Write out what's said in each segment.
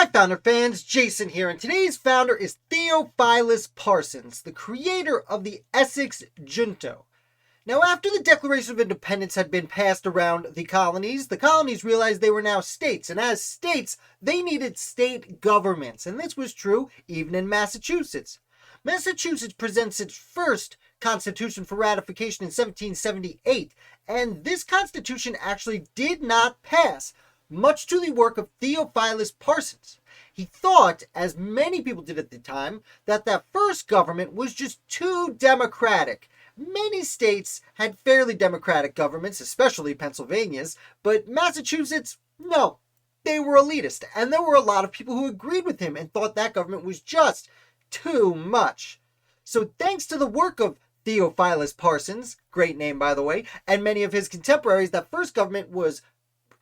Hi Founder fans, Jason here, and today's founder is Theophilus Parsons, the creator of the Essex Junto. Now, after the Declaration of Independence had been passed around the colonies realized they were now states, and as states, they needed state governments, and this was true even in Massachusetts. Massachusetts presents its first constitution for ratification in 1778, and this constitution actually did not pass, much to the work of Theophilus Parsons. He thought, as many people did at the time, that that first government was just too democratic. Many states had fairly democratic governments, especially Pennsylvania's, but Massachusetts, no, they were elitist, and there were a lot of people who agreed with him and thought that government was just too much. So thanks to the work of Theophilus Parsons, great name by the way, and many of his contemporaries, that first government was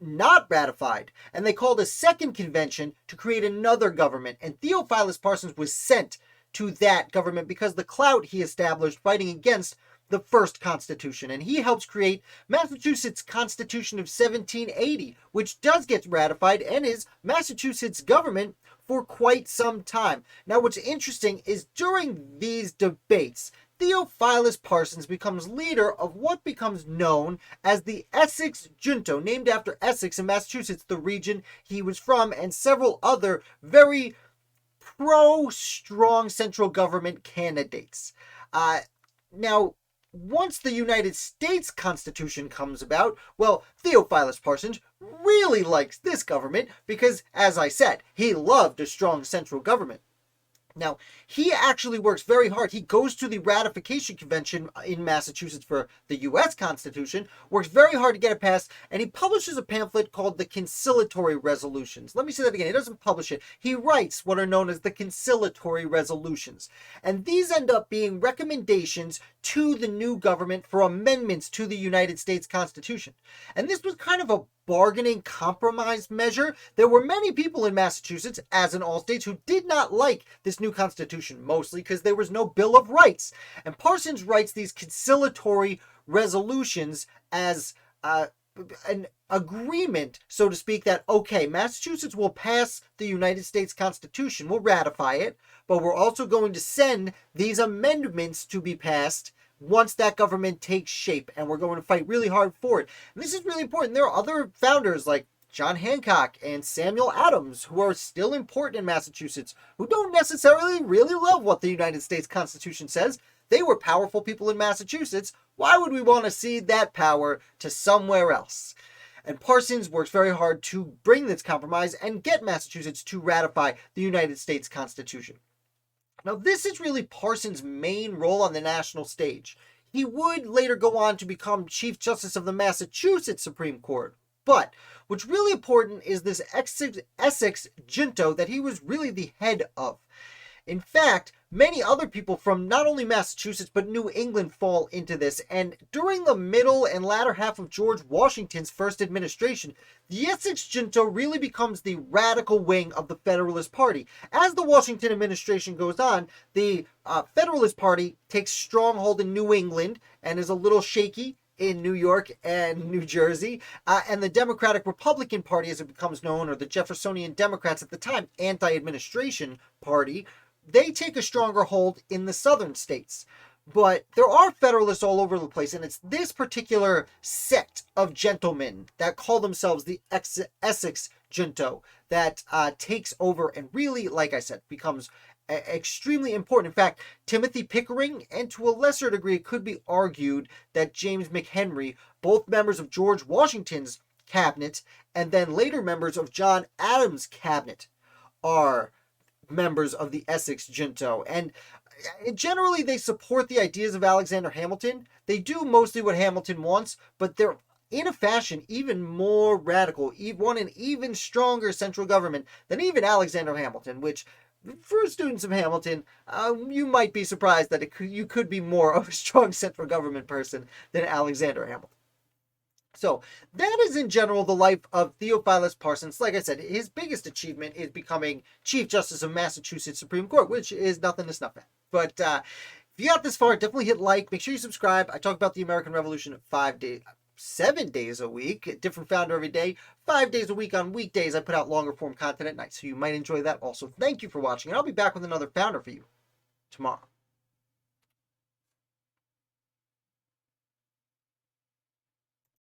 not ratified, and they called a second convention to create another government, and Theophilus Parsons was sent to that government because the clout he established fighting against the first constitution, and he helps create Massachusetts Constitution of 1780, which does get ratified and is Massachusetts government for quite some time. Now what's interesting is during these debates, Theophilus Parsons becomes leader of what becomes known as the Essex Junto, named after Essex in Massachusetts, the region he was from, and several other very pro-strong central government candidates. Now, once the United States Constitution comes about, well, Theophilus Parsons really likes this government because, as I said, he loved a strong central government. Now, he actually works very hard. He goes to the ratification convention in Massachusetts for the U.S. Constitution, works very hard to get it passed, and he publishes a pamphlet called the Conciliatory Resolutions. Let me say that again. He doesn't publish it. He writes what are known as the Conciliatory Resolutions. And these end up being recommendations to the new government for amendments to the United States Constitution. And this was kind of a bargaining compromise measure. There were many people in Massachusetts, as in all states, who did not like this new constitution, mostly because there was no Bill of Rights. And Parsons writes these conciliatory resolutions as an agreement, so to speak, that, okay, Massachusetts will pass the United States Constitution, we'll ratify it, but we're also going to send these amendments to be passed once that government takes shape, and we're going to fight really hard for it. And this is really important. There are other founders like John Hancock and Samuel Adams who are still important in Massachusetts, who don't necessarily really love what the United States Constitution says. They were powerful people in Massachusetts. Why would we want to cede that power to somewhere else? And Parsons works very hard to bring this compromise and get Massachusetts to ratify the United States Constitution. Now, this is really Parsons' main role on the national stage. He would later go on to become Chief Justice of the Massachusetts Supreme Court. But what's really important is this Essex Junto that he was really the head of. In fact, many other people from not only Massachusetts but New England fall into this, and during the middle and latter half of George Washington's first administration, the Essex Junto really becomes the radical wing of the Federalist Party. As the Washington administration goes on, the Federalist Party takes stronghold in New England and is a little shaky in New York and New Jersey, and the Democratic Republican Party, as it becomes known, or the Jeffersonian Democrats at the time, anti-administration party, they take a stronger hold in the southern states. But there are Federalists all over the place, and it's this particular sect of gentlemen that call themselves the Essex Junto that takes over and really, like I said, becomes extremely important. In fact, Timothy Pickering, and to a lesser degree, it could be argued that James McHenry, both members of George Washington's cabinet, and then later members of John Adams' cabinet, are members of the Essex Junto. And generally they support the ideas of Alexander Hamilton. They do mostly what Hamilton wants, but they're in a fashion even more radical, want an even stronger central government than even Alexander Hamilton, which for students of Hamilton, you might be surprised that you could be more of a strong central government person than Alexander Hamilton. So that is in general the life of Theophilus Parsons. Like I said, his biggest achievement is becoming Chief Justice of Massachusetts Supreme Court, which is nothing to snuff at. But if you got this far, definitely hit like. Make sure you subscribe. I talk about the American Revolution 5 days. 7 days a week, a different founder every day, 5 days a week on weekdays. I put out longer form content at night, so you might enjoy that also. Thank you for watching, and I'll be back with another founder for you tomorrow.